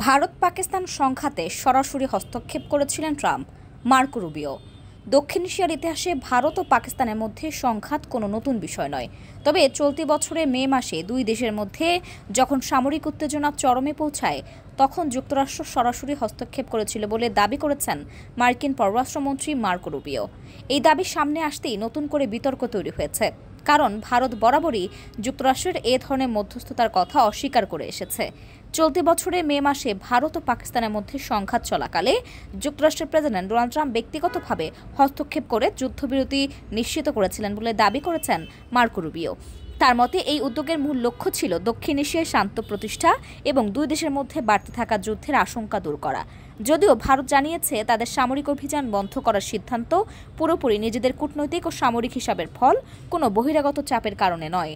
ভারত পাকিস্তান সংঘাতে সরাসরি হস্তক্ষেপ করেছিলেন ট্রাম্প। Marco Rubio. দক্ষিণ এশিয়ার ইতিহাসে ভারত ও পাকিস্তানের মধ্যে সংঘাত কোনো নতুন বিষয় নয়। তবে চলতি বছরের মে মাসে দুই দেশের মধ্যে যখন সামরিক উত্তেজনা চরমে পৌঁছায়, তখন যুক্তরাষ্ট্র সরাসরি হস্তক্ষেপ করেছিল বলে দাবি করেছেন মার্কিন পররাষ্ট্রমন্ত্রী মার্কো রুবিও। এই দাবি সামনে আসতেই নতুন করে বিতর্ক তৈরি হয়েছে, কারণ ভারত বরাবরই যুক্তরাষ্ট্রের এ ধরনের মধ্যস্থতার কথা অস্বীকার করে এসেছে। চলতি বছরের মে মাসে ভারত ও পাকিস্তানের মধ্যে সংঘাত চলাকালে যুক্তরাষ্ট্রের প্রেসিডেন্ট ডোনাল্ড ট্রাম্প ব্যক্তিগতভাবে হস্তক্ষেপ করে যুদ্ধবিরতি নিশ্চিত করেছিলেন বলে দাবি করেছেন মার্কো রুবিও। তার মতে এই উদ্যোগের মূল লক্ষ্য ছিল দক্ষিণ এশিয়ায় শান্ত প্রতিষ্ঠা এবং দুই দেশের মধ্যে বাড়তে থাকা যুদ্ধের আশঙ্কা দূর করা। যদিও ভারত জানিয়েছে তাদের সামরিক অভিযান বন্ধ করার সিদ্ধান্ত পুরোপুরি নিজেদের কূটনৈতিক ও সামরিক হিসাবের ফল, কোনো বহিরাগত চাপের কারণে নয়।